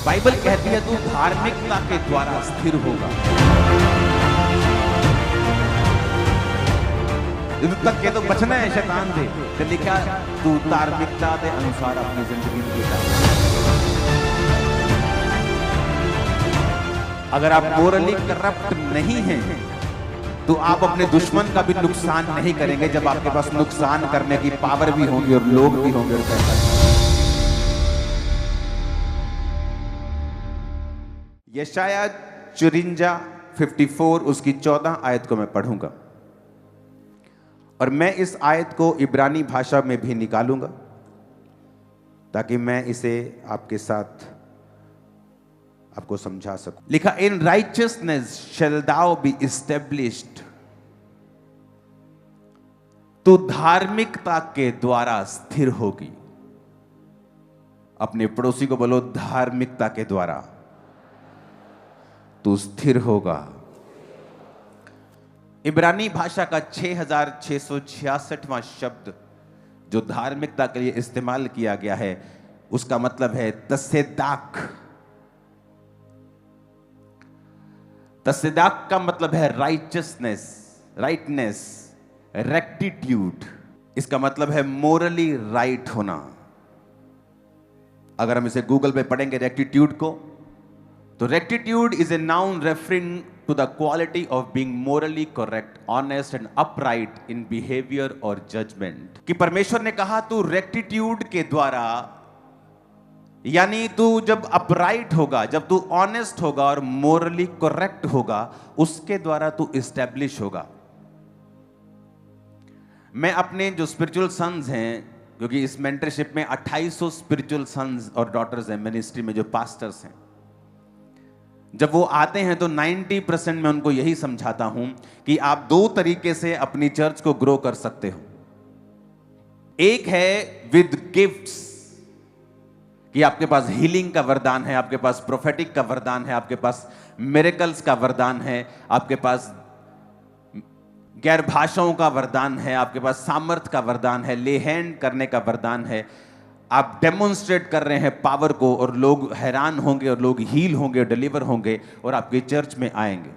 Bible कहती है तू धार्मिकता के द्वारा स्थिर होगा। इधर तक के तो बचना है शैतान से, तो लिखा तू धार्मिकता के अनुसार अपनी जिंदगी जीता। अगर आप मोरली करप्ट नहीं हैं तो आप अपने दुश्मन का भी नुकसान नहीं करेंगे, जब आपके पास नुकसान करने की पावर भी होगी और लोग भी होंगे और पैसा। यशाया 54 उसकी 14 आयत को मैं पढ़ूंगा और मैं इस आयत को इब्रानी भाषा में भी निकालूंगा ताकि मैं इसे आपके साथ आपको समझा सकूं। लिखा, in righteousness shall thou be established, तू धार्मिकता के द्वारा स्थिर होगी। अपने पड़ोसी को बोलो, धार्मिकता के द्वारा तू स्थिर होगा। इब्रानी भाषा का 6666वां शब्द जो धार्मिकता के लिए इस्तेमाल किया गया है उसका मतलब है तसेदाक। तसेदाक का मतलब है राइचियसनेस, राइटनेस, रेक्टिट्यूड। इसका मतलब है मोरली राइट होना। अगर हम इसे गूगल पे पढ़ेंगे रेक्टिट्यूड को, तो rectitude is a noun referring to the quality of being morally correct, honest and upright in behaviour और जजमेंट। कि परमेश्वर ने कहा तू रेक्टिट्यूड के द्वारा, यानी तू जब अपराइट होगा, जब तू ऑनेस्ट होगा और मोरली करेक्ट होगा, उसके द्वारा तू इस्टेब्लिश होगा। मैं अपने जो स्पिरिचुअल सन्स हैं, क्योंकि इस मेंटरशिप में 2800 स्पिरिचुअल सन्स और डॉटर्स हैं मिनिस्ट्री में, जो पास्टर्स हैं, जब वो आते हैं तो 90% मैं उनको यही समझाता हूं कि आप दो तरीके से अपनी चर्च को ग्रो कर सकते हो। एक है विद गिफ्ट्स, कि आपके पास हीलिंग का वरदान है, आपके पास प्रोफेटिक का वरदान है, आपके पास मिरेकल्स का वरदान है, आपके पास गैर भाषाओं का वरदान है, आपके पास सामर्थ का वरदान है, ले हैंड करने का वरदान है। आप डेमोन्स्ट्रेट कर रहे हैं पावर को और लोग हैरान होंगे और लोग हील होंगे और डिलीवर होंगे और आपकी चर्च में आएंगे।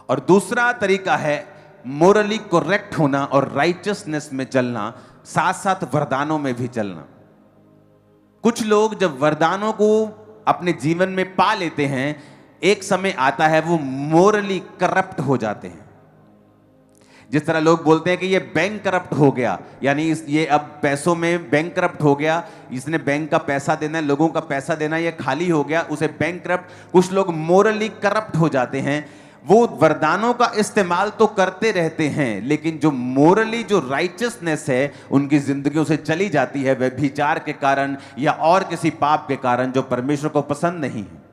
और दूसरा तरीका है मोरली करेक्ट होना और राइचियसनेस में चलना, साथ साथ वरदानों में भी चलना। कुछ लोग जब वरदानों को अपने जीवन में पा लेते हैं, एक समय आता है वो मोरली करप्ट हो जाते हैं। जिस तरह लोग बोलते हैं कि ये बैंक करप्ट हो गया, यानी ये अब पैसों में बैंक करप्ट हो गया, इसने बैंक का पैसा देना है, लोगों का पैसा देना, ये खाली हो गया, उसे बैंक करप्ट। कुछ लोग मोरली करप्ट हो जाते हैं। वो वरदानों का इस्तेमाल तो करते रहते हैं, लेकिन जो मोरली जो राइचियसनेस है उनकी जिंदगियों से चली जाती है, व्यभिचार के कारण या और किसी पाप के कारण जो परमेश्वर को पसंद नहीं है।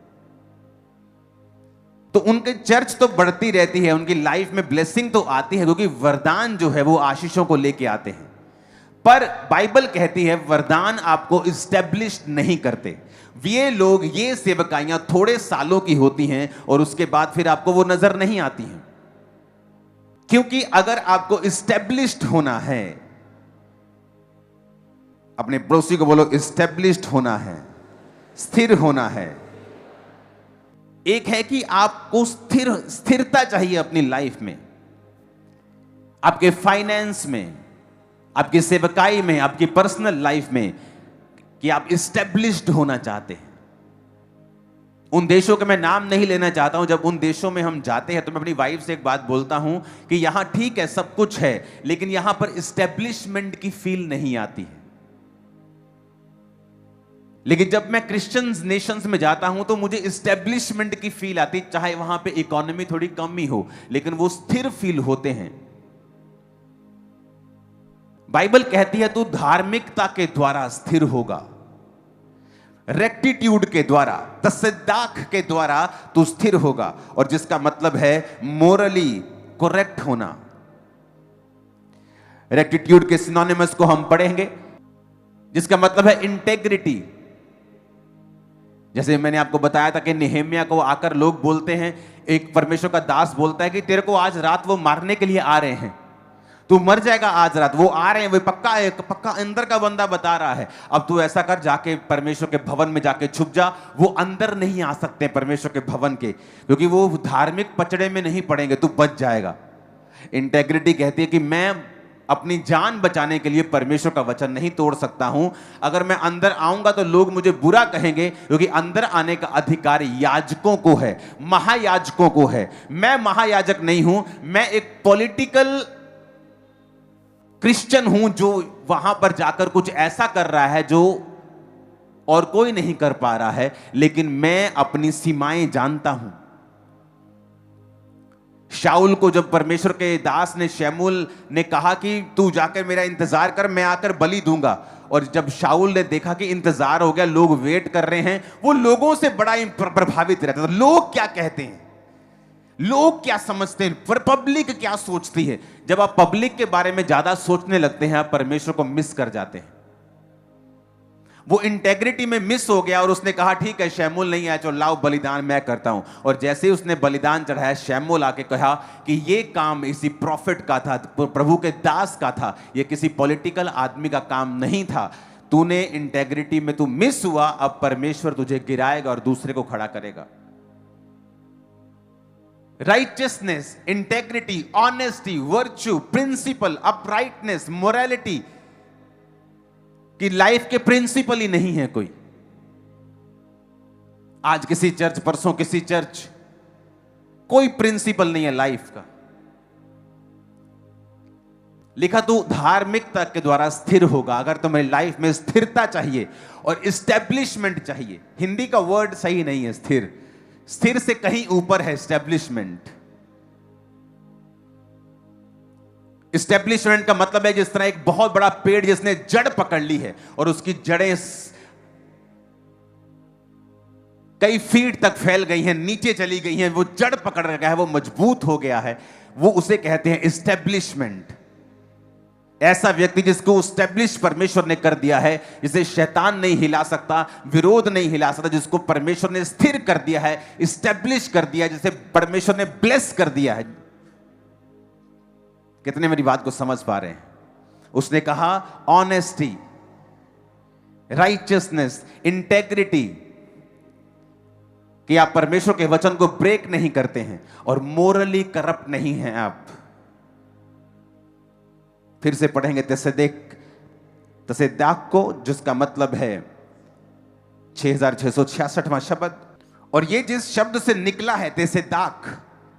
तो उनकी चर्च तो बढ़ती रहती है, उनकी लाइफ में ब्लेसिंग तो आती है, क्योंकि वरदान जो है वो आशीषों को लेके आते हैं। पर बाइबल कहती है वरदान आपको इस्टेब्लिश नहीं करते। ये लोग, ये सेवकाइयां थोड़े सालों की होती हैं और उसके बाद फिर आपको वो नजर नहीं आती हैं। क्योंकि अगर आपको इस्टेब्लिश्ड होना है, अपने पड़ोसी को बोलो, इस्टेब्लिश्ड होना है, स्थिर होना है। एक है कि आपको स्थिरता चाहिए अपनी लाइफ में, आपके फाइनेंस में, आपकी सेवकाई में, आपकी पर्सनल लाइफ में, कि आप इस्टेब्लिश्ड होना चाहते हैं। उन देशों के मैं नाम नहीं लेना चाहता हूं, जब उन देशों में हम जाते हैं तो मैं अपनी वाइफ से एक बात बोलता हूं कि यहां ठीक है सब कुछ है, लेकिन यहां पर इस्टेब्लिशमेंट की फील नहीं आती है। लेकिन जब मैं क्रिश्चियंस नेशंस में जाता हूं तो मुझे इस्टेब्लिशमेंट की फील आती, चाहे वहां पे इकोनॉमी थोड़ी कम ही हो, लेकिन वो स्थिर फील होते हैं। बाइबल कहती है तू धार्मिकता के द्वारा स्थिर होगा, रेक्टिट्यूड के द्वारा, तसद्दाक के द्वारा तू स्थिर होगा, और जिसका मतलब है मोरली करेक्ट होना। रेक्टिट्यूड के सिनोनिमस को हम पढ़ेंगे, जिसका मतलब है इंटेग्रिटी। जैसे मैंने आपको बताया था कि नेहेमिया को आकर लोग बोलते हैं, एक परमेश्वर का दास बोलता है कि तेरे को आज रात वो मारने के लिए आ रहे हैं, तू मर जाएगा आज रात। वो आ रहे हैं, वो पक्का है, पक्का अंदर का बंदा बता रहा है। अब तू ऐसा कर, जाके परमेश्वर के भवन में जाके छुप जा। वो अंदर नहीं आ सकते परमेश्वर के भवन के, क्योंकि वो धार्मिक पचड़े में नहीं पड़ेंगे, तू बच जाएगा। इंटेग्रिटी कहती है कि मैं अपनी जान बचाने के लिए परमेश्वर का वचन नहीं तोड़ सकता हूं। अगर मैं अंदर आऊंगा तो लोग मुझे बुरा कहेंगे, क्योंकि अंदर आने का अधिकार याजकों को है, महायाजकों को है। मैं महायाजक नहीं हूं, मैं एक पॉलिटिकल क्रिश्चियन हूं जो वहां पर जाकर कुछ ऐसा कर रहा है जो और कोई नहीं कर पा रहा है, लेकिन मैं अपनी सीमाएं जानता हूं। शाऊल को जब परमेश्वर के दास ने, शमूएल ने कहा कि तू जाकर मेरा इंतजार कर, मैं आकर बलि दूंगा, और जब शाऊल ने देखा कि इंतजार हो गया, लोग वेट कर रहे हैं, वो लोगों से बड़ा प्रभावित रहता था। लोग क्या कहते हैं, लोग क्या समझते हैं, पब्लिक क्या सोचती है। जब आप पब्लिक के बारे में ज्यादा सोचने लगते हैं, आप परमेश्वर को मिस कर जाते हैं। वो इंटेग्रिटी में मिस हो गया और उसने कहा ठीक है, शमूएल नहीं आया, चलो लाओ बलिदान मैं करता हूं। और जैसे ही उसने बलिदान चढ़ाया, शमूएल आके कहा कि ये काम इसी प्रॉफिट का था, प्रभु के दास का था, ये किसी पॉलिटिकल आदमी का काम नहीं था। तूने इंटेग्रिटी में तू मिस हुआ, अब परमेश्वर तुझे गिराएगा और दूसरे को खड़ा करेगा। Righteousness, integrity, honesty, virtue, principle, uprightness, morality कि लाइफ के प्रिंसिपल ही नहीं है कोई। आज किसी चर्च, परसों किसी चर्च, कोई प्रिंसिपल नहीं है लाइफ का। लिखा तू धार्मिकता के द्वारा स्थिर होगा। अगर तुम्हें लाइफ में स्थिरता चाहिए और इस्टेब्लिशमेंट चाहिए, हिंदी का वर्ड सही नहीं है स्थिर, स्थिर से कहीं ऊपर है एस्टेब्लिशमेंट। इस्टेब्लिशमेंट का मतलब है जिस तरह एक बहुत बड़ा पेड़ जिसने जड़ पकड़ ली है और उसकी जड़ें कई फीट तक फैल गई हैं, नीचे चली गई हैं, वो जड़ पकड़ रखा है, वो मजबूत हो गया है, वो उसे कहते हैं इस्टेब्लिशमेंट। ऐसा व्यक्ति जिसको इस्टेब्लिश परमेश्वर ने कर दिया है, जिसे शैतान नहीं हिला सकता, विरोध नहीं हिला सकता, जिसको परमेश्वर ने स्थिर कर दिया है, इस्टेब्लिश कर दिया है, जिसे परमेश्वर ने ब्लेस कर दिया है। कितने मेरी बात को समझ पा रहे हैं? उसने कहा ऑनेस्टी, राइचियसनेस, इंटेग्रिटी, कि आप परमेश्वर के वचन को ब्रेक नहीं करते हैं और मोरली करप्ट नहीं हैं आप। फिर से पढ़ेंगे तसेदाक को, जिसका मतलब है 6666वां शब्द। और ये जिस शब्द से निकला है तसेदाक,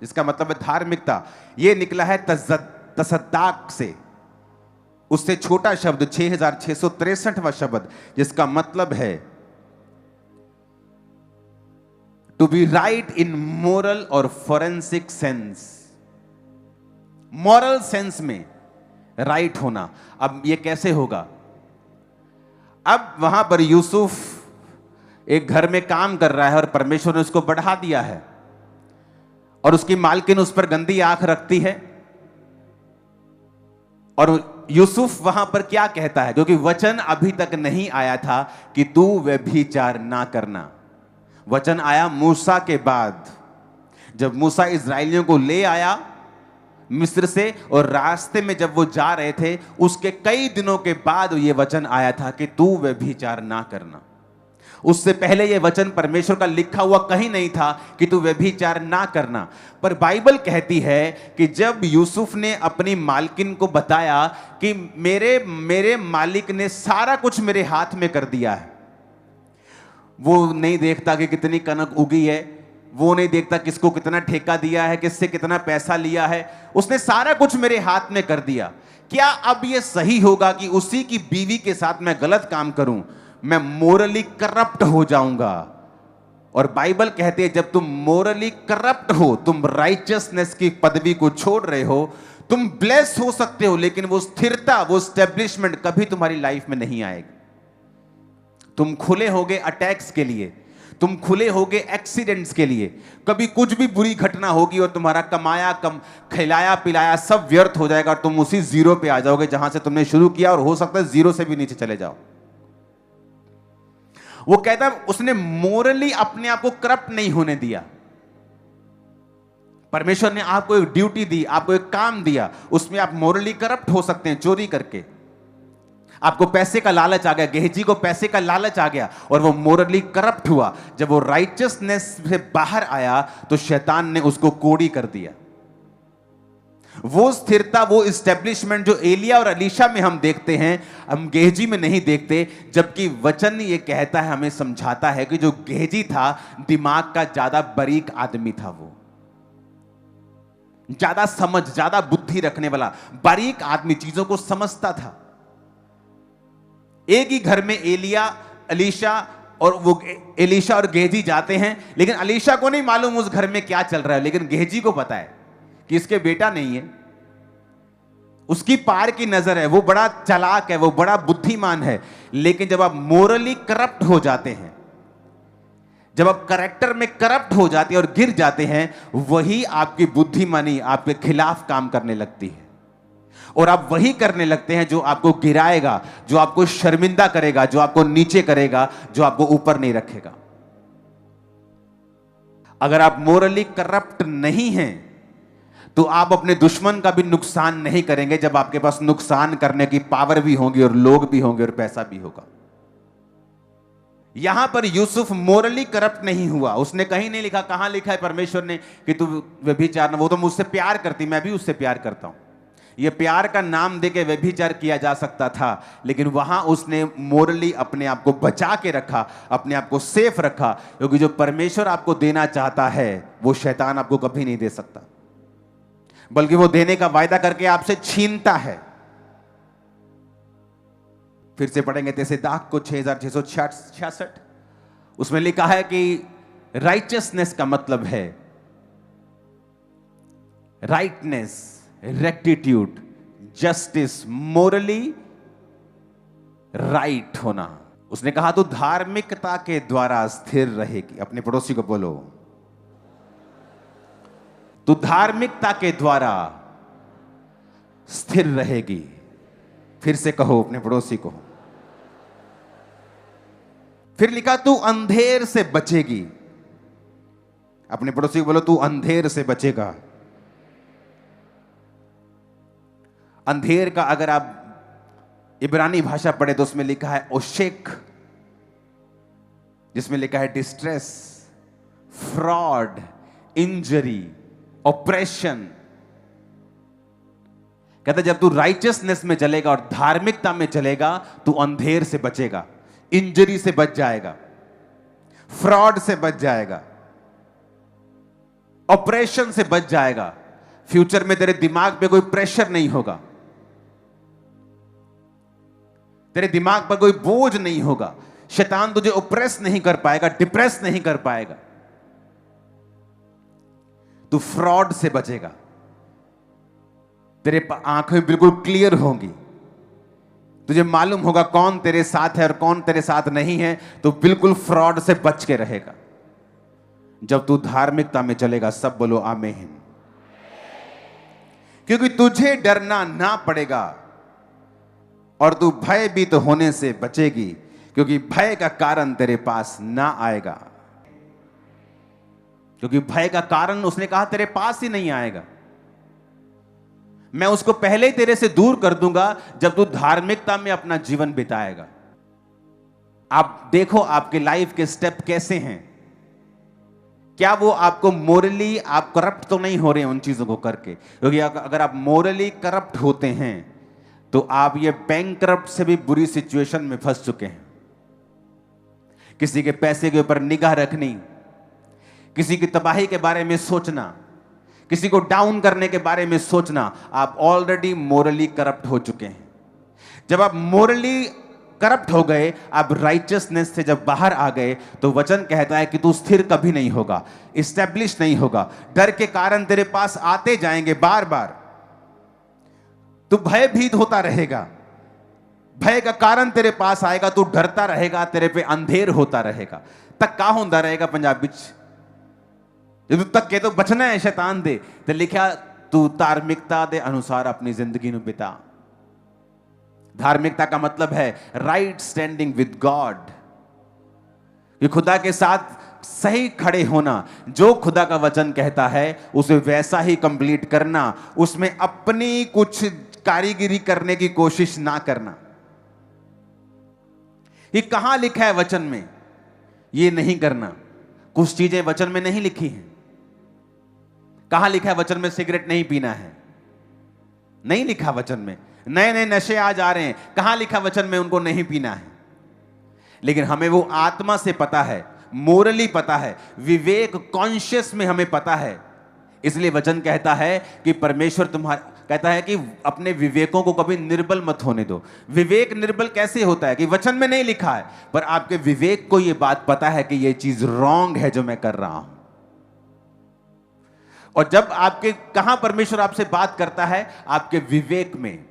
जिसका मतलब है धार्मिकता, ये निकला है तसद्दाक से, उससे छोटा शब्द 6663वां शब्द, जिसका मतलब है to be right in moral और फोरेंसिक सेंस। मॉरल सेंस में राइट होना। अब ये कैसे होगा? अब वहां पर यूसुफ एक घर में काम कर रहा है और परमेश्वर ने उसको बढ़ा दिया है, और उसकी मालकिन उस पर गंदी आंख रखती है। और यूसुफ वहां पर क्या कहता है? क्योंकि वचन अभी तक नहीं आया था कि तू व्यभिचार ना करना। वचन आया मूसा के बाद, जब मूसा इस्राएलियों को ले आया मिस्र से, और रास्ते में जब वो जा रहे थे उसके कई दिनों के बाद ये वचन आया था कि तू व्यभिचार ना करना। उससे पहले ये वचन परमेश्वर का लिखा हुआ कहीं नहीं था कि तू व्यभिचार ना करना। पर बाइबल कहती है कि जब यूसुफ ने अपनी मालकिन को बताया कि मेरे मालिक ने सारा कुछ मेरे हाथ में कर दिया है, वो नहीं देखता कि कितनी कनक उगी है, वो नहीं देखता किसको कितना ठेका दिया है, किससे कितना पैसा लिया है, उसने सारा कुछ मेरे हाथ में कर दिया। क्या अब ये सही होगा कि उसी की बीवी के साथ मैं गलत काम करूं? मैं मोरली करप्ट हो जाऊंगा। और बाइबल कहती है जब तुम मोरली करप्ट हो, तुम राइचियसनेस की पदवी को छोड़ रहे हो, तुम ब्लेस हो सकते हो, लेकिन वो स्थिरता, वो स्टेब्लिशमेंट कभी तुम्हारी लाइफ में नहीं आएगी। तुम खुले होगे अटैक्स के लिए, तुम खुले होगे एक्सीडेंट्स के लिए। कभी कुछ भी बुरी घटना होगी और तुम्हारा कमाया खिलाया पिलाया सब व्यर्थ हो जाएगा और तुम उसी जीरो पे आ जाओगे जहां से तुमने शुरू किया, और हो सकता है जीरो से भी नीचे चले जाओ। वो कहता है उसने मोरली अपने आप को करप्ट नहीं होने दिया। परमेश्वर ने आपको एक ड्यूटी दी, आपको एक काम दिया, उसमें आप मोरली करप्ट हो सकते हैं चोरी करके। आपको पैसे का लालच आ गया, गेहजी को पैसे का लालच आ गया और वो मोरली करप्ट हुआ। जब वो राइचियसनेस से बाहर आया तो शैतान ने उसको कोड़ी कर दिया। वो स्थिरता, वो इस्टेब्लिशमेंट जो एलिया और अलीशा में हम देखते हैं, हम गेहजी में नहीं देखते। जबकि वचन ये कहता है, हमें समझाता है कि जो गेहजी था दिमाग का ज्यादा बारीक आदमी था, वो ज्यादा समझ, ज्यादा बुद्धि रखने वाला बारीक आदमी, चीजों को समझता था। एक ही घर में एलिया, अलीशा और वो एलीशा और गेहजी जाते हैं, लेकिन अलीशा को नहीं मालूम उस घर में क्या चल रहा है, लेकिन गेहजी को पता है कि इसके बेटा नहीं है। उसकी पार की नजर है, वो बड़ा चालाक है, वो बड़ा बुद्धिमान है। लेकिन जब आप मोरली करप्ट हो जाते हैं, जब आप कैरेक्टर में करप्ट हो जाते हैं और गिर जाते हैं, वही आपकी बुद्धिमानी आपके खिलाफ काम करने लगती है और आप वही करने लगते हैं जो आपको गिराएगा, जो आपको शर्मिंदा करेगा, जो आपको नीचे करेगा, जो आपको ऊपर नहीं रखेगा। अगर आप मोरली करप्ट नहीं हैं तो आप अपने दुश्मन का भी नुकसान नहीं करेंगे, जब आपके पास नुकसान करने की पावर भी होगी और लोग भी होंगे और पैसा भी होगा। यहां पर यूसुफ मोरली करप्ट नहीं हुआ। उसने कहीं नहीं लिखा, कहां लिखा है परमेश्वर ने कि तू व्यभिचार, वो तो मुझसे प्यार करती, मैं भी उससे प्यार करता हूं। यह प्यार का नाम देके व्यभिचार किया जा सकता था, लेकिन वहां उसने मोरली अपने आप को बचा के रखा, अपने आप को सेफ रखा, क्योंकि जो परमेश्वर आपको देना चाहता है वो शैतान आपको कभी नहीं दे सकता, बल्कि वो देने का वायदा करके आपसे छीनता है। फिर से पढ़ेंगे तेसेदाक को 6666, उसमें लिखा है कि राइचियसनेस का मतलब है rightness, rectitude, justice, Morli right होना। उसने कहा तू धार्मिकता के द्वारा स्थिर रहेगी। अपने पड़ोसी को बोलो, तू धार्मिकता के द्वारा स्थिर रहेगी। फिर से कहो अपने पड़ोसी को। फिर लिखा तू अंधेर से बचेगी। अपने पड़ोसी को बोलो तू अंधेर से बचेगा। अंधेर का अगर आप इब्रानी भाषा पढ़े तो उसमें लिखा है ओशेक, जिसमें लिखा है डिस्ट्रेस, फ्रॉड, इंजरी, ऑपरेशन। कहता जब तू राइचियसनेस में चलेगा और धार्मिकता में चलेगा, तू अंधेर से बचेगा, इंजरी से बच जाएगा, फ्रॉड से बच जाएगा, ऑपरेशन से बच जाएगा। फ्यूचर में तेरे दिमाग पे कोई प्रेशर नहीं होगा, तेरे दिमाग पर कोई बोझ नहीं होगा, शैतान तुझे ऑपरेस नहीं कर पाएगा, डिप्रेस नहीं कर पाएगा। तू फ्रॉड से बचेगा, तेरे आंखें बिल्कुल क्लियर होंगी, तुझे मालूम होगा कौन तेरे साथ है और कौन तेरे साथ नहीं है, तो बिल्कुल फ्रॉड से बच के रहेगा। जब तू धार्मिकता में चलेगा, सब बोलो आमीन। क्योंकि तुझे डरना ना पड़ेगा और तू भयभीत होने से बचेगी, क्योंकि भय का कारण तेरे पास ना आएगा। क्योंकि भय का कारण उसने कहा तेरे पास ही नहीं आएगा। मैं उसको पहले ही तेरे से दूर कर दूंगा जब तू धार्मिकता में अपना जीवन बिताएगा। आप देखो आपके लाइफ के स्टेप कैसे हैं। क्या वो आपको मोरली, आप करप्ट तो नहीं हो रहे हैं उन चीजों को करके? क्योंकि अगर आप मोरली करप्ट होते हैं तो आप ये बैंकरप्ट से भी बुरी सिचुएशन में फंस चुके हैं। किसी के पैसे के ऊपर निगाह रखनी, किसी की तबाही के बारे में सोचना, किसी को डाउन करने के बारे में सोचना, आप ऑलरेडी मोरली करप्ट हो चुके हैं। जब आप मोरली करप्ट हो गए, आप राइचियसनेस से जब बाहर आ गए, तो वचन कहता है कि तू स्थिर कभी नहीं होगा, इस्टेब्लिश नहीं होगा। डर के कारण तेरे पास आते जाएंगे बार बार, तू भयभीत होता रहेगा, भय का कारण तेरे पास आएगा, तू डरता रहेगा, तेरे पे अंधेर होता रहेगा। तक का होता रहेगा पंजाबी जो तक के तो बचना है शैतान दे, तो लिखा तू धार्मिकता दे अनुसार अपनी जिंदगी ਨੂੰ बिता। धार्मिकता का मतलब है राइट स्टैंडिंग विद गॉड, कि खुदा के साथ सही खड़े होना, जो खुदा का वचन कहता है उसे वैसा ही कंप्लीट करना, उसमें अपनी कुछ कारीगिरी करने की कोशिश ना करना। ये कहां लिखा है वचन में? ये नहीं करना। कुछ चीजें वचन में नहीं लिखी हैं। कहां लिखा है वचन में सिगरेट नहीं पीना है? नहीं लिखा वचन में। नए नए नशे आज आ रहे हैं, कहां लिखा वचन में उनको नहीं पीना है? लेकिन हमें वो आत्मा से पता है, मोरली पता है, विवेक कॉन्शियस में हमें पता है। इसलिए वचन कहता है कि परमेश्वर तुम्हारा कहता है कि अपने विवेकों को कभी निर्बल मत होने दो। विवेक निर्बल कैसे होता है? कि वचन में नहीं लिखा है, पर आपके विवेक को यह बात पता है कि यह चीज रॉन्ग है जो मैं कर रहा हूं। और जब आपके कहां परमेश्वर आपसे बात करता है? आपके विवेक में।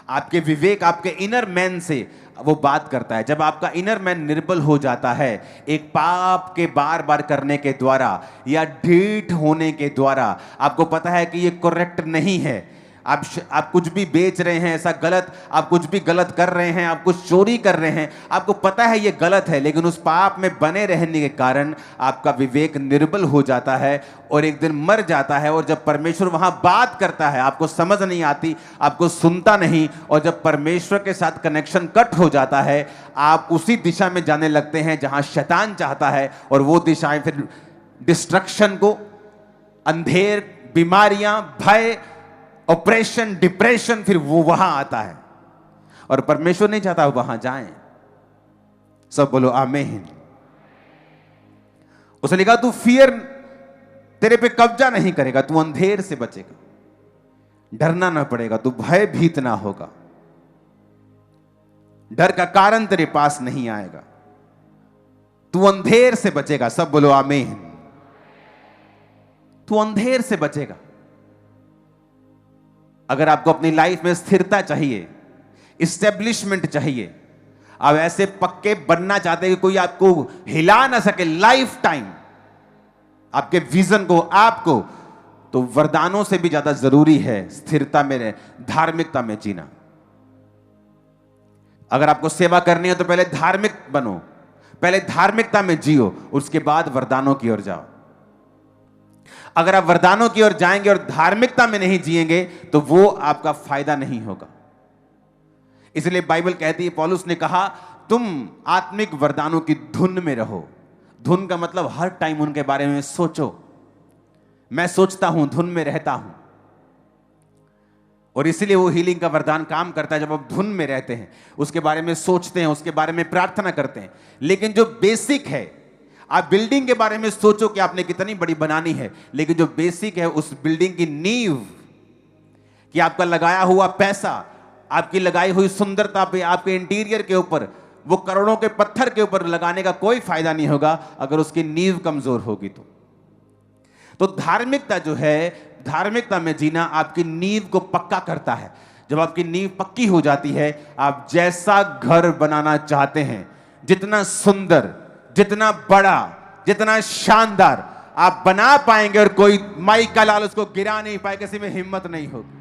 आपके विवेक, आपके इनर मैन से वो बात करता है। जब आपका इनर मैन निर्बल हो जाता है एक पाप के बार बार करने के द्वारा या ढीठ होने के द्वारा, आपको पता है कि ये करेक्ट नहीं है, आप कुछ भी बेच रहे हैं ऐसा गलत, आप कुछ भी गलत कर रहे हैं, आप कुछ चोरी कर रहे हैं, आपको पता है ये गलत है, लेकिन उस पाप में बने रहने के कारण आपका विवेक निर्बल हो जाता है और एक दिन मर जाता है। और जब परमेश्वर वहां बात करता है आपको समझ नहीं आती, आपको सुनता नहीं, और जब परमेश्वर के साथ कनेक्शन कट हो जाता है आप उसी दिशा में जाने लगते हैं जहां शैतान चाहता है। और वो दिशाएं फिर डिस्ट्रक्शन को, अंधेर, बीमारियां, भय, ऑपरेशन, डिप्रेशन, फिर वो वहां आता है। और परमेश्वर नहीं चाहता वहां जाएं। सब बोलो आमीन। उसने लिखा तू फियर तेरे पे कब्जा नहीं करेगा, तू अंधेर से बचेगा, डरना ना पड़ेगा, तू भयभीत ना होगा, डर का कारण तेरे पास नहीं आएगा, तू अंधेर से बचेगा। सब बोलो आमीन। तू अंधेर से बचेगा। अगर आपको अपनी लाइफ में स्थिरता चाहिए, इस्टेब्लिशमेंट चाहिए, आप ऐसे पक्के बनना चाहते हैं कि कोई आपको हिला ना सके लाइफ टाइम, आपके विजन को, आपको, तो वरदानों से भी ज्यादा जरूरी है स्थिरता में, धार्मिकता में जीना। अगर आपको सेवा करनी है तो पहले धार्मिक बनो, पहले धार्मिकता में जियो, उसके बाद वरदानों की ओर जाओ। अगर आप वरदानों की ओर जाएंगे और धार्मिकता में नहीं जिएंगे तो वो आपका फायदा नहीं होगा। इसलिए बाइबल कहती है, पौलुस ने कहा तुम आत्मिक वरदानों की धुन में रहो। धुन का मतलब हर टाइम उनके बारे में सोचो। मैं सोचता हूं, धुन में रहता हूं। और इसीलिए वो हीलिंग का वरदान काम करता है। जब आप धुन में रहते हैं, उसके बारे में सोचते हैं, उसके बारे में प्रार्थना करते हैं। लेकिन जो बेसिक है, आप बिल्डिंग के बारे में सोचो कि आपने कितनी बड़ी बनानी है, लेकिन जो बेसिक है उस बिल्डिंग की नींव, कि आपका लगाया हुआ पैसा, आपकी लगाई हुई सुंदरता पे, आपके इंटीरियर के ऊपर, वो करोड़ों के पत्थर के ऊपर लगाने का कोई फायदा नहीं होगा अगर उसकी नींव कमजोर होगी। तो धार्मिकता जो है, धार्मिकता में जीना आपकी नींव को पक्का करता है। जब आपकी नींव पक्की हो जाती है, आप जैसा घर बनाना चाहते हैं, जितना सुंदर, जितना बड़ा, जितना शानदार आप बना पाएंगे और कोई माई का लाल उसको गिरा नहीं पाए, किसी में हिम्मत नहीं होगी।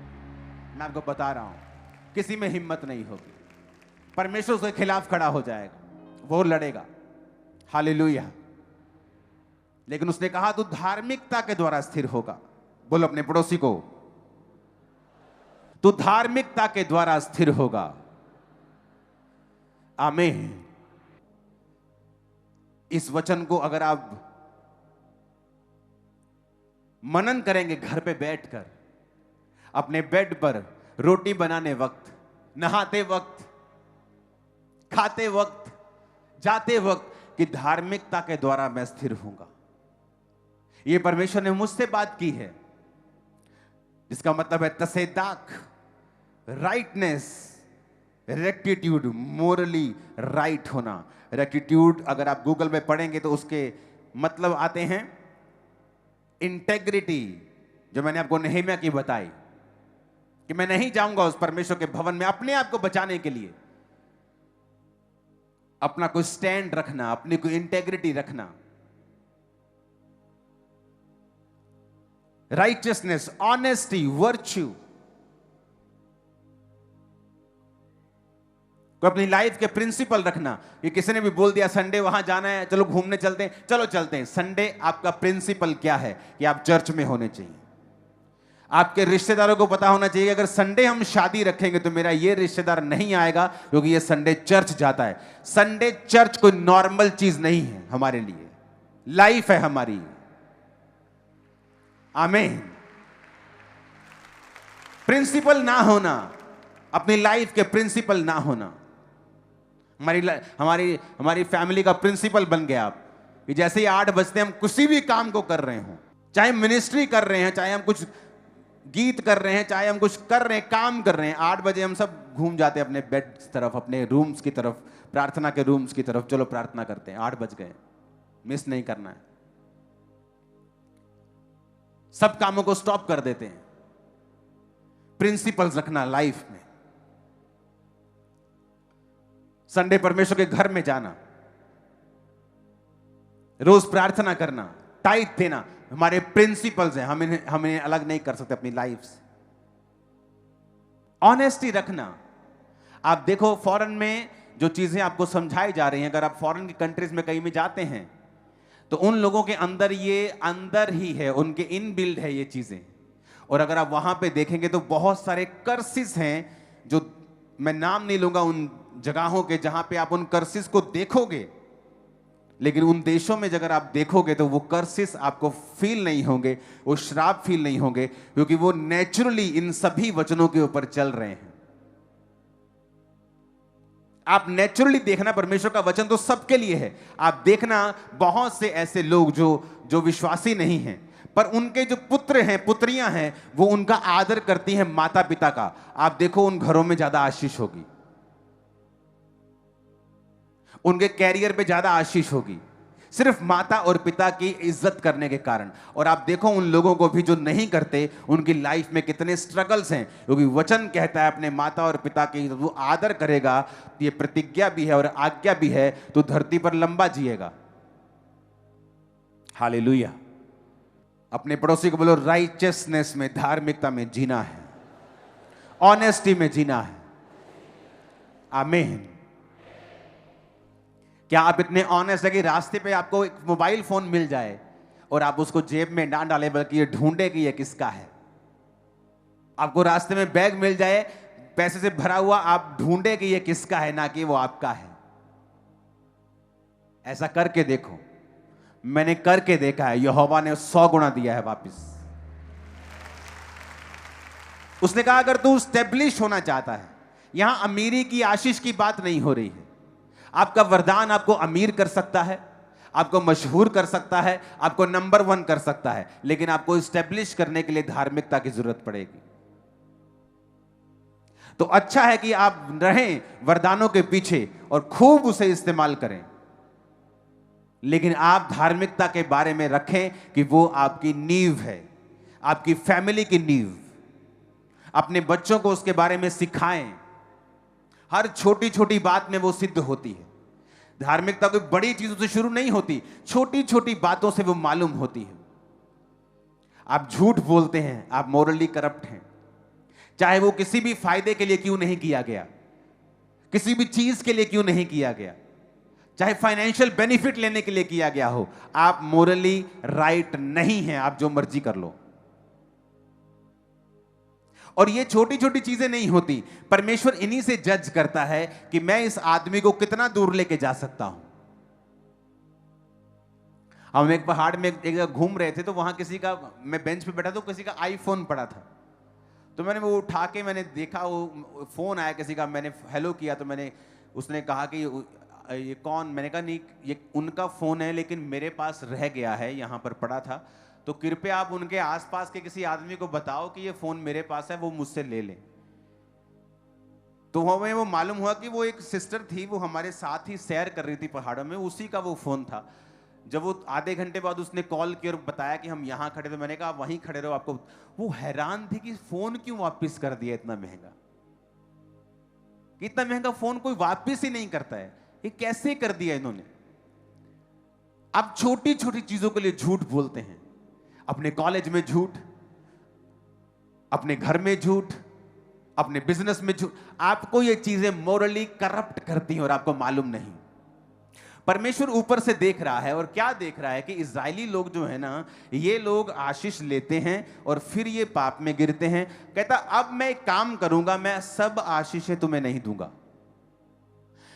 मैं आपको बता रहा हूं, किसी में हिम्मत नहीं होगी। परमेश्वर उसके खिलाफ खड़ा हो जाएगा, वो लड़ेगा। हालेलुया। लेकिन उसने कहा तू धार्मिकता के द्वारा स्थिर होगा। बोलो अपने पड़ोसी को, तू धार्मिकता के द्वारा स्थिर होगा। आमीन। इस वचन को अगर आप मनन करेंगे घर पे बैठकर, अपने बेड पर, रोटी बनाने वक्त, नहाते वक्त, खाते वक्त, जाते वक्त, कि धार्मिकता के द्वारा मैं स्थिर होऊंगा। यह परमेश्वर ने मुझसे बात की है, जिसका मतलब है तसेदाक, राइटनेस, रेक्टिट्यूड, मोरली राइट होना। रेक्टिट्यूड अगर आप गूगल में पढ़ेंगे तो उसके मतलब आते हैं इंटेग्रिटी, जो मैंने आपको नेहमिया की बताई, कि मैं नहीं जाऊंगा उस परमेश्वर के भवन में अपने आप को बचाने के लिए। अपना कोई स्टैंड रखना, अपनी कोई इंटेग्रिटी रखना। Righteousness, honesty, virtue. कोई अपनी लाइफ के प्रिंसिपल रखना कि किसी ने भी बोल दिया संडे वहां जाना है, चलो घूमने चलते हैं, चलो चलते हैं। संडे आपका प्रिंसिपल क्या है कि आप चर्च में होने चाहिए। आपके रिश्तेदारों को पता होना चाहिए अगर संडे हम शादी रखेंगे तो मेरा ये रिश्तेदार नहीं आएगा क्योंकि ये संडे चर्च जाता है। संडे चर्च कोई नॉर्मल चीज नहीं है, हमारे लिए लाइफ है हमारी। आमीन। प्रिंसिपल ना होना, अपनी लाइफ के प्रिंसिपल ना होना। हमारी फैमिली का प्रिंसिपल बन गया आप कि जैसे ही 8 बजते हम किसी भी काम को कर रहे हो, चाहे मिनिस्ट्री कर रहे हैं, चाहे हम कुछ गीत कर रहे हैं, चाहे हम कुछ कर रहे हैं, काम कर रहे हैं, 8 बजे हम सब घूम जाते हैं अपने बेड की तरफ, अपने रूम्स की तरफ, प्रार्थना के रूम्स की तरफ। चलो प्रार्थना करते हैं, 8 बज गए, मिस नहीं करना है। सब कामों को स्टॉप कर देते हैं। प्रिंसिपल्स रखना लाइफ में। संडे परमेश्वर के घर में जाना, रोज प्रार्थना करना, टाइट देना, हमारे प्रिंसिपल्स हैं। हम इन्हें अलग नहीं कर सकते अपनी लाइफ से। ऑनेस्टी रखना। आप देखो फॉरेन में जो चीजें आपको समझाई जा रही हैं, अगर आप फॉरेन की कंट्रीज में कहीं भी जाते हैं तो उन लोगों के अंदर ये अंदर ही है, उनके इनबिल्ड है ये चीजें। और अगर आप वहां पे देखेंगे तो बहुत सारे कर्सिस हैं, जो मैं नाम नहीं लूंगा उन जगहों के, जहां पे आप उन कर्सिस को देखोगे, लेकिन उन देशों में अगर आप देखोगे तो वो कर्सिस आपको फील नहीं होंगे, वो श्राप फील नहीं होंगे, क्योंकि वो नेचुरली इन सभी वचनों के ऊपर चल रहे हैं। आप नेचुरली देखना, परमेश्वर का वचन तो सबके लिए है। आप देखना बहुत से ऐसे लोग जो विश्वासी नहीं हैं, पर उनके जो पुत्र हैं, पुत्रियां हैं, वो उनका आदर करती हैं माता पिता का। आप देखो उन घरों में ज्यादा आशीष होगी, उनके कैरियर पे ज्यादा आशीष होगी, सिर्फ माता और पिता की इज्जत करने के कारण। और आप देखो उन लोगों को भी जो नहीं करते, उनकी लाइफ में कितने स्ट्रगल्स हैं, क्योंकि वचन कहता है अपने माता और पिता की वो आदर करेगा, ये प्रतिज्ञा भी है और आज्ञा भी है, तो धरती पर लंबा जिएगा। हालेलुया। अपने पड़ोसी को बोलो राइचियसनेस में, धार्मिकता में जीना है, ऑनेस्टी में जीना है। आमीन। क्या आप इतने ऑनेस्ट है कि रास्ते पे आपको एक मोबाइल फोन मिल जाए और आप उसको जेब में ना डालें, बल्कि ये ढूंढे कि ये किसका है? आपको रास्ते में बैग मिल जाए पैसे से भरा हुआ, आप ढूंढे कि ये किसका है, ना कि वो आपका है। ऐसा करके देखो, मैंने करके देखा है, यहोवा ने 100 गुना दिया है वापस। उसने कहा अगर तू स्टेब्लिश होना चाहता है, यहां अमीरी की आशीष की बात नहीं हो रही है। आपका वरदान आपको अमीर कर सकता है, आपको मशहूर कर सकता है, आपको नंबर 1 कर सकता है, लेकिन आपको स्टेब्लिश करने के लिए धार्मिकता की जरूरत पड़ेगी। तो अच्छा है कि आप रहें वरदानों के पीछे और खूब उसे इस्तेमाल करें, लेकिन आप धार्मिकता के बारे में रखें कि वो आपकी नींव है, आपकी फैमिली की नींव। अपने बच्चों को उसके बारे में सिखाएं। हर छोटी छोटी बात में वो सिद्ध होती है। धार्मिकता कोई बड़ी चीजों से शुरू नहीं होती, छोटी छोटी बातों से वो मालूम होती है। आप झूठ बोलते हैं, आप मोरली करप्ट हैं, चाहे वो किसी भी फायदे के लिए क्यों नहीं किया गया, किसी भी चीज के लिए क्यों नहीं किया गया, चाहे फाइनेंशियल बेनिफिट लेने के लिए किया गया हो, आप मोरली राइट नहीं हैं। आप जो मर्जी कर लो। और ये छोटी छोटी चीजें नहीं होती, परमेश्वर इन्हीं से जज करता है कि मैं इस आदमी को कितना दूर लेके जा सकता हूं। हम एक पहाड़ में एक जगह घूम रहे थे, तो वहां किसी का, मैं बेंच पे बैठा तो किसी का आईफोन पड़ा था, तो मैंने वो उठा के मैंने देखा, वो फोन आया किसी का, मैंने हेलो किया, तो उसने कहा कि ये कौन? मैंने कहा नहीं, ये उनका फोन है, लेकिन मेरे पास रह गया है, यहां पर पड़ा था, तो कृपया आप उनके आसपास के किसी आदमी को बताओ कि ये फोन मेरे पास है, वो मुझसे ले लें। तो हमें वो मालूम हुआ कि वो एक सिस्टर थी, वो हमारे साथ ही सैर कर रही थी पहाड़ों में, उसी का वो फोन था। जब वो आधे घंटे बाद उसने कॉल किया और बताया कि हम यहाँ खड़े, तो मैंने कहा वहीं खड़े रहो, आपको। वो हैरान थी कि फोन क्यों वापस कर दिया इतना महंगा, इतना महंगा फोन कोई वापस ही नहीं करता है, ये कैसे कर दिया इन्होंने। आप छोटी छोटी चीजों के लिए झूठ बोलते हैं, अपने कॉलेज में झूठ, अपने घर में झूठ, अपने बिजनेस में आपको ये चीजें मोरली करप्ट करती हैं और आपको मालूम नहीं। परमेश्वर ऊपर से देख रहा है और क्या देख रहा है कि इजरायली लोग जो है ना, ये लोग आशीष लेते हैं और फिर ये पाप में गिरते हैं। कहता अब मैं एक काम करूंगा, मैं सब आशीषें तुम्हें नहीं दूंगा,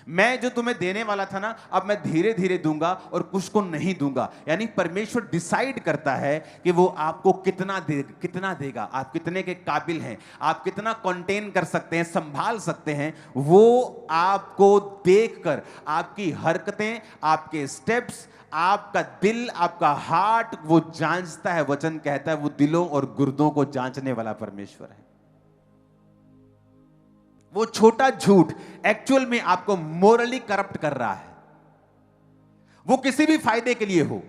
मैं जो तुम्हें देने वाला था ना, अब मैं धीरे धीरे दूंगा और कुछ को नहीं दूंगा। यानी परमेश्वर डिसाइड करता है कि वो आपको कितना देगा, आप कितने के काबिल हैं, आप कितना कंटेन कर सकते हैं, संभाल सकते हैं। वो आपको देखकर आपकी हरकतें, आपके स्टेप्स, आपका दिल, आपका हार्ट वो जांचता है। वचन कहता है वो दिलों और गुर्दों को जांचने वाला परमेश्वर है। वो छोटा झूठ एक्चुअल में आपको मोरली करप्ट कर रहा है। वो किसी भी फायदे के लिए हो,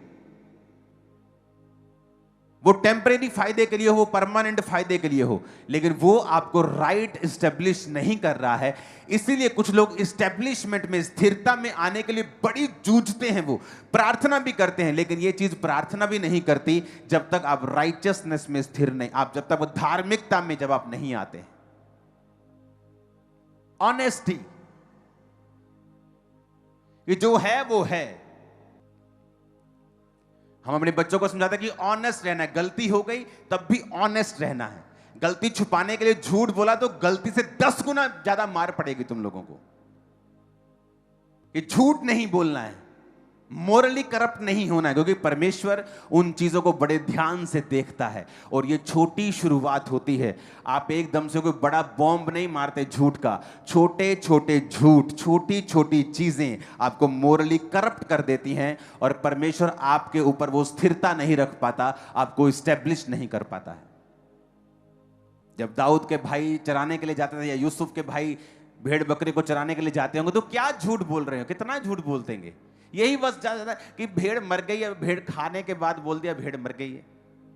वो टेम्परेरी फायदे के लिए हो, परमानेंट फायदे के लिए हो, लेकिन वो आपको राइट एस्टेब्लिश नहीं कर रहा है। इसीलिए कुछ लोग एस्टेब्लिशमेंट में, स्थिरता में आने के लिए बड़ी जूझते हैं। वो प्रार्थना भी करते हैं, लेकिन ये चीज प्रार्थना भी नहीं करती जब तक आप राइचियसनेस में स्थिर नहीं, आप जब तक धार्मिकता में जब आप नहीं आते हैं। ऑनेस्टी, ये जो है वो है। हम अपने बच्चों को समझाते हैं कि ऑनेस्ट रहना है, गलती हो गई तब भी ऑनेस्ट रहना है। गलती छुपाने के लिए झूठ बोला तो गलती से 10 गुना ज्यादा मार पड़ेगी तुम लोगों को। ये झूठ नहीं बोलना है, मोरली करप्ट नहीं होना है, क्योंकि परमेश्वर उन चीजों को बड़े ध्यान से देखता है। और ये छोटी शुरुआत होती है। आप एकदम से कोई बड़ा बॉम्ब नहीं मारते झूठ का। छोटे छोटे झूठ, छोटी छोटी चीजें आपको मोरली करप्ट कर देती हैं और परमेश्वर आपके ऊपर वो स्थिरता नहीं रख पाता, आपको इस्टेब्लिश नहीं कर पाता है। जब दाऊद के भाई चराने के लिए जाते थे, या यूसुफ के भाई भेड़ बकरी को चराने के लिए जाते होंगे, तो क्या झूठ बोल रहे हो, कितना झूठ बोलते यही बस ज्यादा कि भेड़ मर गई है, भेड़ खाने के बाद बोल दिया भेड़ मर गई है।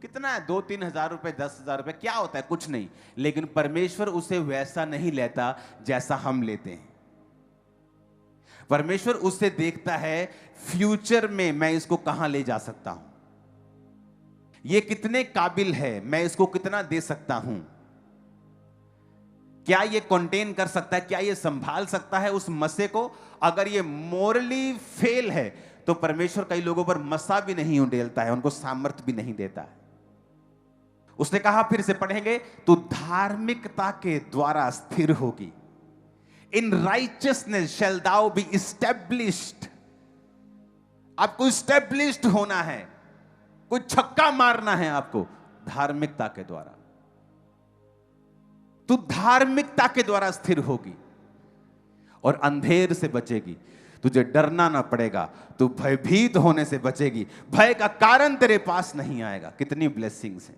कितना है, 2-3 हजार रुपए, 10,000 रुपए, क्या होता है, कुछ नहीं। लेकिन परमेश्वर उसे वैसा नहीं लेता जैसा हम लेते हैं। परमेश्वर उससे देखता है फ्यूचर में मैं इसको कहां ले जा सकता हूं, ये कितने काबिल है, मैं इसको कितना दे सकता हूं, क्या ये कंटेन कर सकता है, क्या ये संभाल सकता है उस मसे को। अगर ये मोरली फेल है तो परमेश्वर कई लोगों पर मसा भी नहीं उंडेलता है, उनको सामर्थ्य भी नहीं देता है। उसने कहा, फिर से पढ़ेंगे, तो धार्मिकता के द्वारा स्थिर होगी। In righteousness shall thou be established. आपको एस्टैब्लिश्ड होना है, कोई छक्का मारना है आपको धार्मिकता के द्वारा। तू धार्मिकता के द्वारा स्थिर होगी और अंधेर से बचेगी। तुझे डरना ना पड़ेगा, तू भयभीत होने से बचेगी, भय का कारण तेरे पास नहीं आएगा। कितनी ब्लेसिंग्स हैं।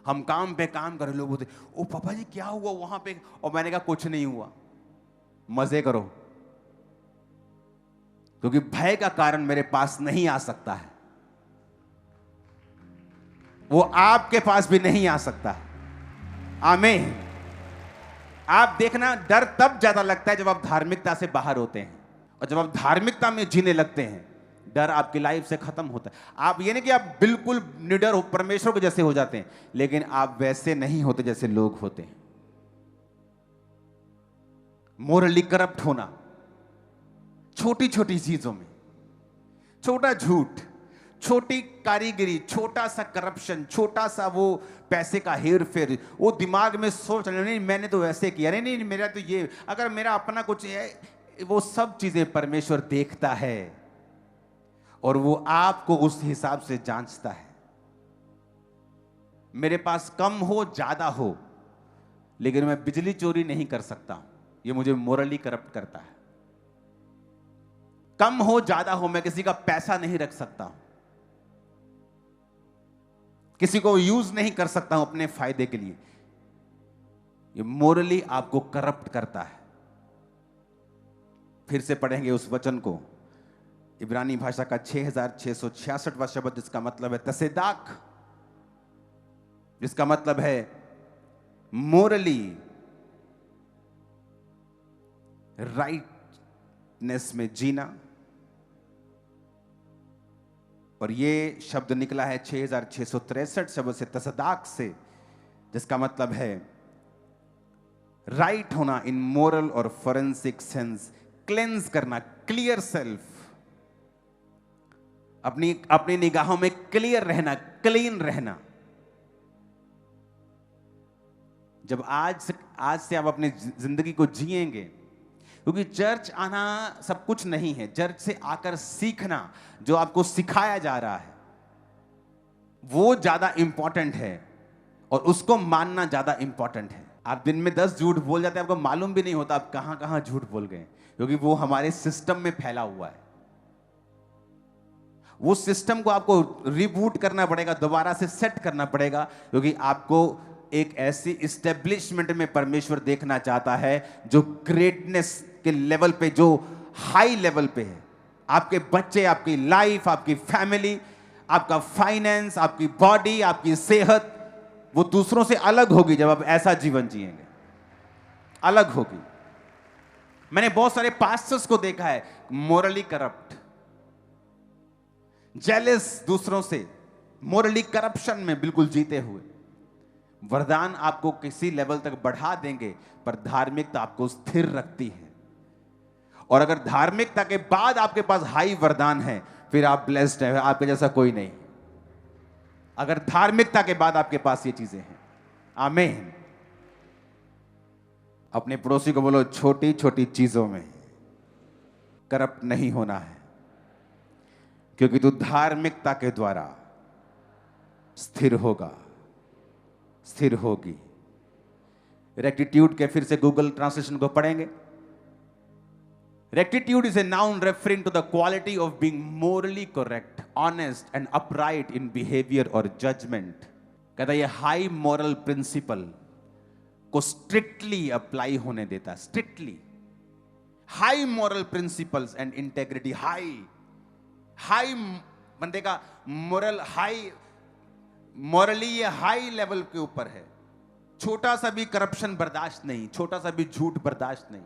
हम काम पे काम कर, लोग बोलते ओ पापा जी क्या हुआ वहां पे, और मैंने कहा कुछ नहीं हुआ, मजे करो, क्योंकि भय का कारण मेरे पास नहीं आ सकता है, वो आपके पास भी नहीं आ सकता। आमीन। आप देखना, डर तब ज्यादा लगता है जब आप धार्मिकता से बाहर होते हैं, और जब आप धार्मिकता में जीने लगते हैं डर आपकी लाइफ से खत्म होता है। आप ये नहीं कि आप बिल्कुल निडर हो, परमेश्वर के जैसे हो जाते हैं, लेकिन आप वैसे नहीं होते जैसे लोग होते हैं। मोरली करप्ट होना छोटी छोटी चीजों में, छोटा झूठ, छोटी कारीगरी, छोटा सा करप्शन, छोटा सा वो पैसे का हेर फेर, वो दिमाग में सोच रहे नहीं मैंने तो ऐसे किया, नहीं मेरा तो ये, अगर मेरा अपना कुछ है, वो सब चीजें परमेश्वर देखता है और वो आपको उस हिसाब से जांचता है। मेरे पास कम हो ज्यादा हो, लेकिन मैं बिजली चोरी नहीं कर सकता, ये मुझे मोरली करप्ट करता है। कम हो ज्यादा हो, मैं किसी का पैसा नहीं रख सकता, किसी को यूज नहीं कर सकता हूं अपने फायदे के लिए, ये मोरली आपको करप्ट करता है। फिर से पढ़ेंगे उस वचन को, इब्रानी भाषा का 6666वां शब्द, जिसका मतलब है तसेदाक, जिसका मतलब है मोरली राइटनेस में जीना। और ये शब्द निकला है 6663 शब्द से, तसदाक से, जिसका मतलब है राइट होना इन मोरल और फोरेंसिक सेंस, क्लेंस करना, क्लियर सेल्फ, अपनी अपनी निगाहों में क्लियर रहना, क्लीन रहना। जब आज से आप अपनी जिंदगी को जिएंगे, क्योंकि चर्च आना सब कुछ नहीं है, चर्च से आकर सीखना, जो आपको सिखाया जा रहा है वो ज्यादा इंपॉर्टेंट है, और उसको मानना ज्यादा इंपॉर्टेंट है। आप दिन में 10 झूठ बोल जाते हैं, आपको मालूम भी नहीं होता आप कहां कहां झूठ बोल गए, क्योंकि वो हमारे सिस्टम में फैला हुआ है। वो सिस्टम को आपको रिबूट करना पड़ेगा, दोबारा से सेट करना पड़ेगा, क्योंकि आपको एक ऐसी इस्टेब्लिशमेंट में परमेश्वर देखना चाहता है जो ग्रेटनेस के लेवल पे, जो हाई लेवल पे है। आपके बच्चे, आपकी लाइफ, आपकी फैमिली, आपका फाइनेंस, आपकी बॉडी, आपकी सेहत, वो दूसरों से अलग होगी जब आप ऐसा जीवन जिएंगे, अलग होगी। मैंने बहुत सारे पास्टर्स को देखा है मोरली करप्ट, जेलस दूसरों से, मोरली करप्शन में बिल्कुल जीते हुए। वरदान आपको किसी लेवल तक बढ़ा देंगे, पर धार्मिकता आपको स्थिर रखती है। और अगर धार्मिकता के बाद आपके पास हाई वरदान है, फिर आप ब्लेस्ड हैं, आपके जैसा कोई नहीं। अगर धार्मिकता के बाद आपके पास ये चीजें हैं, आमीन। अपने पड़ोसी को बोलो, छोटी छोटी चीजों में करप्ट नहीं होना है, क्योंकि तू धार्मिकता के द्वारा स्थिर होगा, स्थिर होगी। रेक्टिट्यूड के फिर से गूगल ट्रांसलेशन को पढ़ेंगे। Rectitude is a noun referring to the quality of being morally correct, honest and upright in behaviour और जजमेंट। कहता है ये हाई मॉरल प्रिंसिपल को स्ट्रिक्टली अप्लाई होने देता है, strictly. High moral principles and integrity, high बंदे का मोरल, हाई मॉरली ये हाई लेवल के ऊपर है। छोटा सा भी करप्शन बर्दाश्त नहीं, छोटा सा भी झूठ बर्दाश्त नहीं।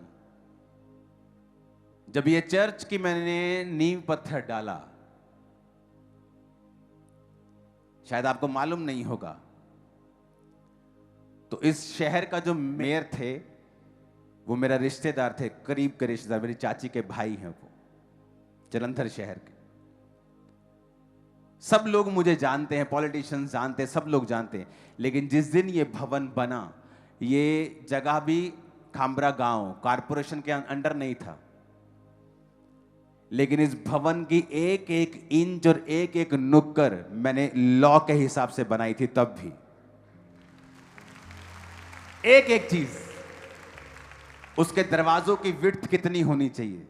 जब ये चर्च की मैंने नींव पत्थर डाला, शायद आपको मालूम नहीं होगा, तो इस शहर का जो मेयर थे वो मेरा रिश्तेदार थे, करीब के रिश्तेदार, मेरी चाची के भाई हैं वो, जलंधर शहर के। सब लोग मुझे जानते हैं, पॉलिटिशियंस जानते हैं, सब लोग जानते हैं। लेकिन जिस दिन ये भवन बना, ये जगह भी खामरा गांव कारपोरेशन के अंडर नहीं था, लेकिन इस भवन की एक एक इंच और एक एक नुक्कड़ मैंने लॉ के हिसाब से बनाई थी। तब भी एक एक चीज, उसके दरवाजों की विड्थ कितनी होनी चाहिए,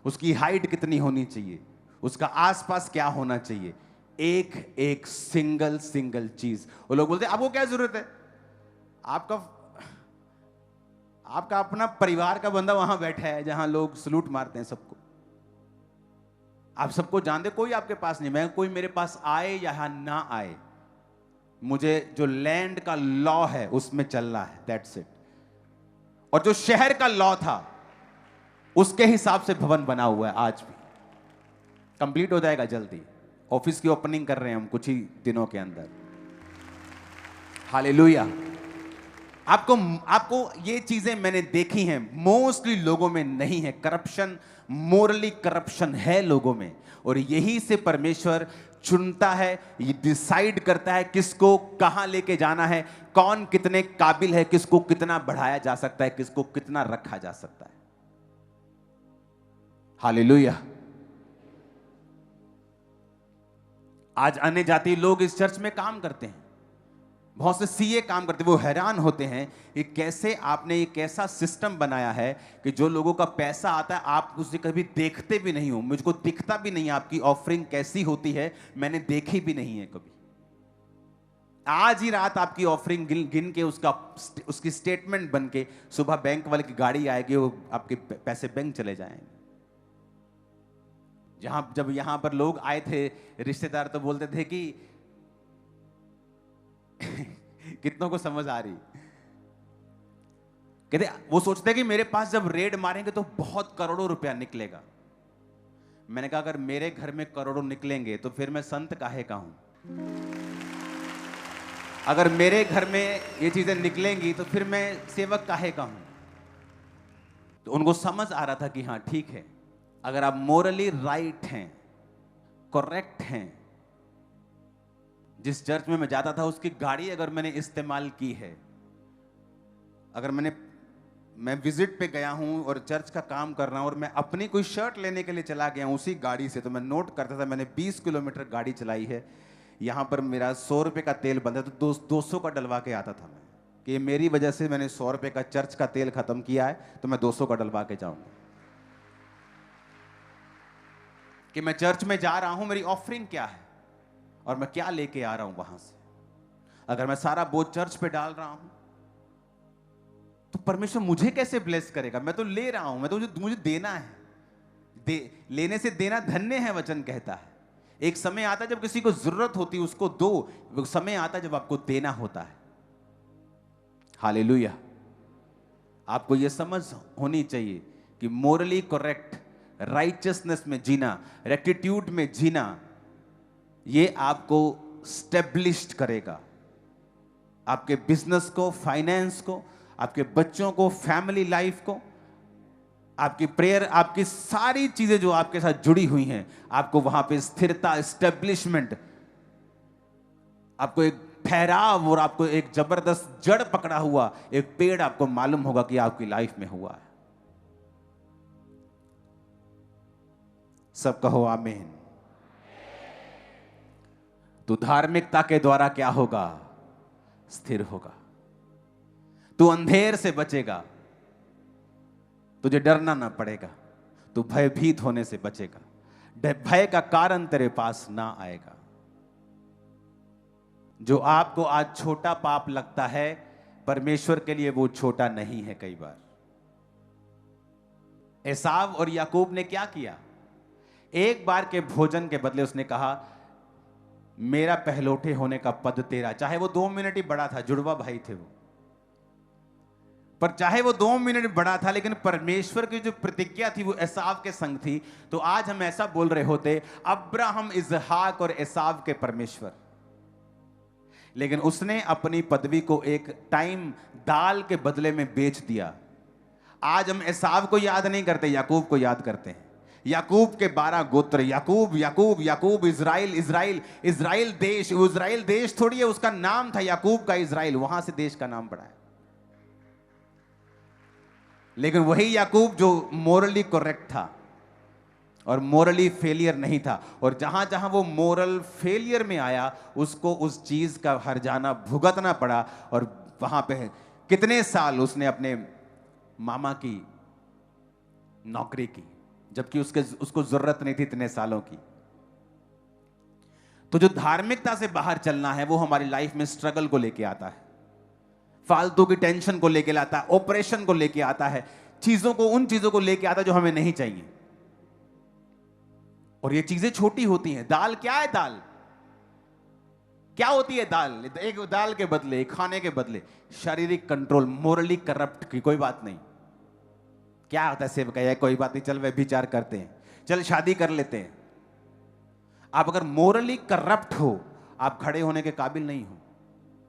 उसकी हाइट कितनी होनी चाहिए, उसका आसपास क्या होना चाहिए, एक एक सिंगल चीज। वो लोग बोलते हैं आपको क्या जरूरत है, आपका अपना परिवार का बंदा वहां बैठा है जहां लोग सलूट मारते हैं सबको, आप सबको जानते, कोई आपके पास नहीं। मैं कोई मेरे पास आए या ना आए, मुझे जो लैंड का लॉ है उसमें चलना है, दैट्स इट। और जो शहर का लॉ था उसके हिसाब से भवन बना हुआ है, आज भी कंप्लीट हो जाएगा जल्दी। ऑफिस की ओपनिंग कर रहे हैं हम कुछ ही दिनों के अंदर। हालेलुया। आपको ये चीजें मैंने देखी हैं, मोस्टली लोगों में नहीं है करप्शन, मोरली करप्शन है लोगों में। और यही से परमेश्वर चुनता है, ये डिसाइड करता है किसको कहां लेके जाना है, कौन कितने काबिल है, किसको कितना बढ़ाया जा सकता है, किसको कितना रखा जा सकता है। हालेलुया। आज अन्य जाति लोग इस चर्च में काम करते हैं, बहुत से सीए काम करते हैं, वो हैरान होते हैं कि कैसे आपने एक ऐसा सिस्टम बनाया है कि जो लोगों का पैसा आता है आप उसे कभी देखते भी नहीं हो। मुझको दिखता भी नहीं आपकी ऑफरिंग कैसी होती है, मैंने देखी भी नहीं है कभी। आज ही रात आपकी ऑफरिंग गिन के उसकी स्टेटमेंट बन के सुबह बैंक वाले की गाड़ी आएगी, वो आपके पैसे बैंक चले जाएंगे। जब यहां पर लोग आए थे रिश्तेदार, तो बोलते थे कि कितनों को समझ आ रही, कहते वो सोचते कि मेरे पास जब रेड मारेंगे तो बहुत करोड़ों रुपया निकलेगा। मैंने कहा अगर मेरे घर में करोड़ों निकलेंगे तो फिर मैं संत काहे का हूं। अगर मेरे घर में ये चीजें निकलेंगी तो फिर मैं सेवक काहे का हूं। तो उनको समझ आ रहा था कि हाँ ठीक है, अगर आप मोरली राइट हैं, करेक्ट हैं। जिस चर्च में मैं जाता था उसकी गाड़ी अगर मैंने इस्तेमाल की है, अगर मैं विजिट पे गया हूं और चर्च का काम कर रहा हूं और मैं अपनी कोई शर्ट लेने के लिए चला गया हूं उसी गाड़ी से, तो मैं नोट करता था मैंने 20 किलोमीटर गाड़ी चलाई है, यहां पर मेरा 100 रुपए का तेल बनता तो 200 का डलवा के आता था मैं, कि मेरी वजह से मैंने 100 रुपए का चर्च का तेल खत्म किया है तो मैं 200 का डलवा के जाऊंगा। कि मैं चर्च में जा रहा हूं, मेरी ऑफरिंग क्या है और मैं क्या लेके आ रहा हूं वहां से। अगर मैं सारा बोझ चर्च पे डाल रहा हूं तो परमेश्वर मुझे कैसे ब्लेस करेगा। मैं तो ले रहा हूं, मैं तो मुझे देना है। लेने से देना धन्य है वचन कहता है। एक समय आता है जब किसी को जरूरत होती है उसको दो, समय आता है जब आपको देना होता है। हालेलुया। आपको यह समझ होनी चाहिए कि मोरली करेक्ट, राइचियसनेस में जीना, रेक्टिट्यूड में जीना, यह आपको स्टेब्लिश्ड करेगा। आपके बिजनेस को, फाइनेंस को, आपके बच्चों को, फैमिली लाइफ को, आपकी प्रेयर, आपकी सारी चीजें जो आपके साथ जुड़ी हुई हैं, आपको वहां पे स्थिरता, एस्टेब्लिशमेंट, आपको एक ठहराव और आपको एक जबरदस्त जड़ पकड़ा हुआ एक पेड़ आपको मालूम होगा कि आपकी लाइफ में हुआ है। सब कहो आमीन। तो धार्मिकता के द्वारा क्या होगा? स्थिर होगा। तू अंधेर से बचेगा, तुझे डरना ना पड़ेगा, तू भयभीत होने से बचेगा, भय का कारण तेरे पास ना आएगा। जो आपको आज छोटा पाप लगता है, परमेश्वर के लिए वो छोटा नहीं है। कई बार एसाव और याकूब ने क्या किया? एक बार के भोजन के बदले उसने कहा मेरा पहलौठे होने का पद तेरा। चाहे वो 2 मिनट ही बड़ा था, जुड़वा भाई थे वो, पर चाहे वो 2 मिनट बड़ा था, लेकिन परमेश्वर की जो प्रतिज्ञा थी वो एसाव के संग थी। तो आज हम ऐसा बोल रहे होते, अब्राहम, इसहाक और एसाव के परमेश्वर। लेकिन उसने अपनी पदवी को एक टाइम दाल के बदले में बेच दिया। आज हम एसाव को याद नहीं करते, याकूब को याद करते हैं। याकूब के 12 गोत्र, याकूब याकूब याकूब, इजराइल इजराइल, इजराइल देश। वो इजराइल देश थोड़ी है, उसका नाम था याकूब का इजराइल, वहां से देश का नाम पड़ा है। लेकिन वही याकूब जो मोरली करेक्ट था और मोरली फेलियर नहीं था, और जहां जहां वो मोरल फेलियर में आया उसको उस चीज का हर्जाना भुगतना पड़ा। और वहां पे कितने साल उसने अपने मामा की नौकरी की, जबकि उसको जरूरत नहीं थी इतने सालों की। तो जो धार्मिकता से बाहर चलना है वो हमारी लाइफ में स्ट्रगल को लेके आता है, फालतू की टेंशन को लेके आता है, ऑपरेशन को लेके आता है, चीजों को, उन चीजों को लेके आता है जो हमें नहीं चाहिए। और ये चीजें छोटी होती हैं। दाल क्या है? दाल क्या होती है? दाल, एक दाल के बदले, एक खाने के बदले शारीरिक कंट्रोल, मोरली करप्ट की कोई बात नहीं। क्या होता है? सेवक है, कोई बात नहीं, चल वे विचार करते हैं, चल शादी कर लेते हैं। आप अगर मोरली करप्ट हो, आप खड़े होने के काबिल नहीं हो।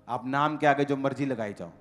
आप नाम के आगे जो मर्जी लगाई जाओ।